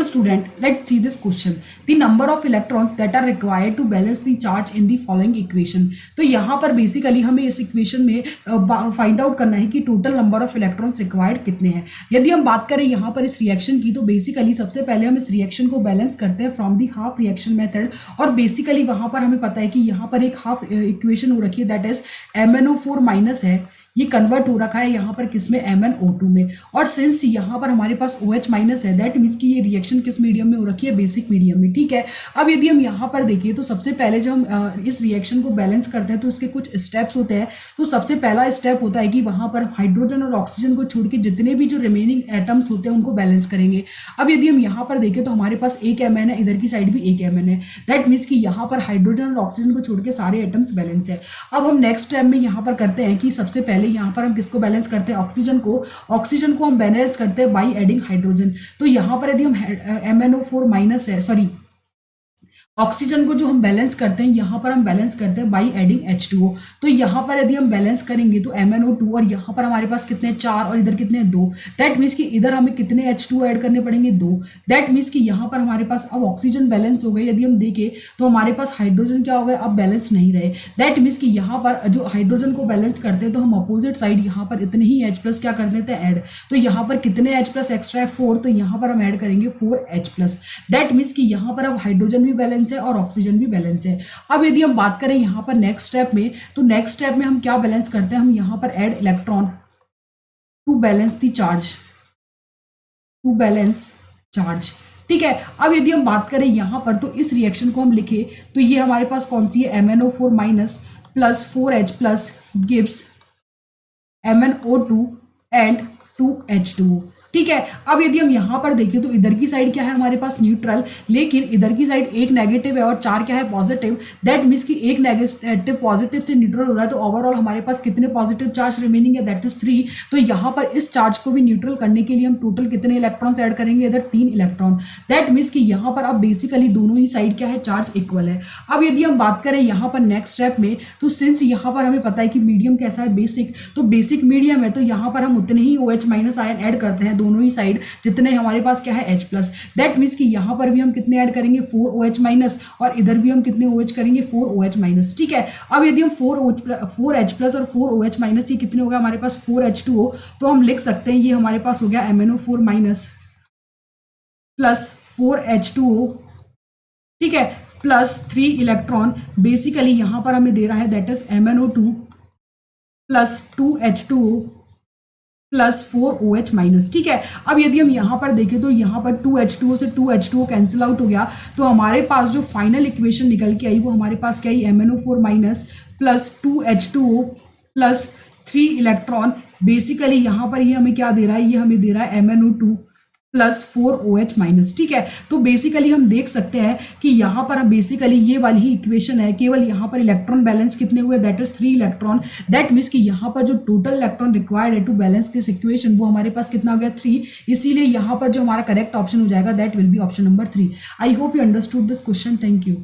So student, let's see this question. The number of electrons that are required to balance the charge in the following equation. तो यहाँ पर basically हमें इस equation में find out करना है कि total number of electrons required कितने हैं. यदि हम बात करें यहाँ पर इस रिएक्शन की, तो बेसिकली सबसे पहले हम इस रिएक्शन को बैलेंस करते हैं from the half reaction method. और बेसिकली वहाँ पर हमें पता है कि यहाँ पर एक हाफ इक्वेशन हो रखी है, दैट इज MnO4 माइनस है. ये कन्वर्ट हो रखा है यहाँ पर किसमें, MnO2 में. और सिंस यहाँ पर हमारे पास OH माइनस है, दैट मीन्स कि ये रिएक्शन किस मीडियम में हो रखी है, बेसिक मीडियम में. ठीक है. अब यदि हम यहाँ पर देखिए तो सबसे पहले जब हम इस रिएक्शन को बैलेंस करते हैं तो इसके कुछ स्टेप्स होते हैं. तो सबसे पहला स्टेप होता है कि वहाँ पर हाइड्रोजन और ऑक्सीजन को छोड़ के जितने भी जो रिमेनिंग एटम्स होते हैं उनको बैलेंस करेंगे. अब यदि हम यहाँ पर देखें तो हमारे पास एक Mn है, इधर की साइड भी एक Mn है. दैट मीन्स कि यहाँ पर हाइड्रोजन और ऑक्सीजन को छोड़ के सारे एटम्स बैलेंस है. अब हम नेक्स्ट स्टेप में यहाँ पर करते हैं कि सबसे पहले यहाँ पर हम किसको बैलेंस करते हैं, ऑक्सीजन को हम बैलेंस करते हैं बाय एडिंग हाइड्रोजन. तो यहाँ पर यदि हम MnO4 माइनस है, सॉरी, ऑक्सीजन को जो हम बैलेंस करते हैं यहाँ पर हम बैलेंस करते हैं बाय एडिंग H2O. तो यहाँ पर यदि हम बैलेंस करेंगे तो MnO2 और यहाँ पर हमारे पास कितने 4 और इधर कितने 2. दैट मीन्स कि इधर हमें कितने H2O ऐड करने पड़ेंगे 2. दैट मीन्स कि यहाँ पर हमारे पास अब ऑक्सीजन बैलेंस हो गए. यदि हम देखें तो हमारे पास हाइड्रोजन क्या हो गए, अब बैलेंस नहीं रहे. दैट मीन्स कि यहाँ पर जो हाइड्रोजन को बैलेंस करते हैं तो हम अपोजिट साइड यहाँ पर इतने ही H+ क्या कर देते हैं, ऐड. तो यहाँ पर कितने H+ एक्स्ट्रा है 4, तो यहाँ पर हम ऐड करेंगे 4H+. दैट मीन्स कि यहाँ पर अब हाइड्रोजन भी बैलेंस है और ऑक्सीजन भी बैलेंस है. अब यदि हम बात करें यहाँ पर नेक्स्ट स्टेप में, तो नेक्स्ट स्टेप में हम क्या बैलेंस करते हैं, हम यहाँ पर add electron to balance the charge, to balance charge. ठीक है. अब यदि हम बात करें यहाँ पर तो इस रिएक्शन को हम लिखे तो ये हमारे पास कौन सी है, MnO4 minus plus 4H+ gives MnO2 and 2H2O. ठीक है. अब यदि हम यहाँ पर देखें तो इधर की साइड क्या है हमारे पास, न्यूट्रल, लेकिन इधर की साइड एक नेगेटिव है और 4 क्या है, पॉजिटिव. दैट मीन्स कि एक नेगेटिव पॉजिटिव से न्यूट्रल हो रहा है, तो ओवरऑल हमारे पास कितने पॉजिटिव चार्ज रिमेनिंग है, दैट इज 3. तो यहाँ पर इस चार्ज को भी न्यूट्रल करने के लिए हम टोटल कितने इलेक्ट्रॉन्स ऐड करेंगे, इधर 3 इलेक्ट्रॉन. दैट मीन्स कि यहाँ पर अब बेसिकली दोनों ही साइड क्या है, चार्ज इक्वल है. अब यदि हम बात करें यहाँ पर नेक्स्ट स्टेप में, तो सिंस यहाँ पर हमें पता है कि मीडियम कैसा है, बेसिक, तो बेसिक मीडियम है, तो यहाँ पर हम उतने ही OH माइनस आयन ऐड करते हैं दोनों ही साइड, जितने हमारे पास क्या है H+. दैट मीन्स कि यहाँ पर भी हम कितने ऐड करेंगे 4OH माइनस, और इधर भी हम कितने OH करेंगे 4OH माइनस. ठीक है. अब यदि हम 4H+ और 4OH माइनस, ये कितने हो गया हमारे पास 4H2O, तो हम लिख सकते हैं ये हमारे पास हो गया MnO4 माइनस प्लस 4H2O. ठीक है. प्लस 3 इलेक्ट्रॉन बेसिकली यहाँ पर हमें दे रहा है, that is MnO2 plus 2H2O plus 4OH minus. ठीक है. अब यदि हम यहाँ पर देखें तो यहाँ पर 2H2O से 2H2O कैंसिल आउट हो गया, तो हमारे पास जो फाइनल इक्वेशन निकल के आई वो हमारे पास क्या आई, MnO4 minus plus 2H2O plus 3 electron. Basically यहाँ पर ये हमें क्या दे रहा है, ये हमें दे रहा है MnO2 प्लस 4OH माइनस. ठीक है. तो बेसिकली हम देख सकते हैं कि यहाँ पर बेसिकली ये वाली ही इक्वेशन है, केवल यहाँ पर इलेक्ट्रॉन बैलेंस कितने हुए, that is 3 electron. That means कि यहाँ पर जो टोटल इलेक्ट्रॉन रिक्वायर्ड है टू बैलेंस दिस इक्वेशन वो हमारे पास कितना हो गया 3. इसीलिए यहाँ पर जो हमारा करेक्ट ऑप्शन हो जाएगा that will be option number 3. I hope you understood this question. Thank you.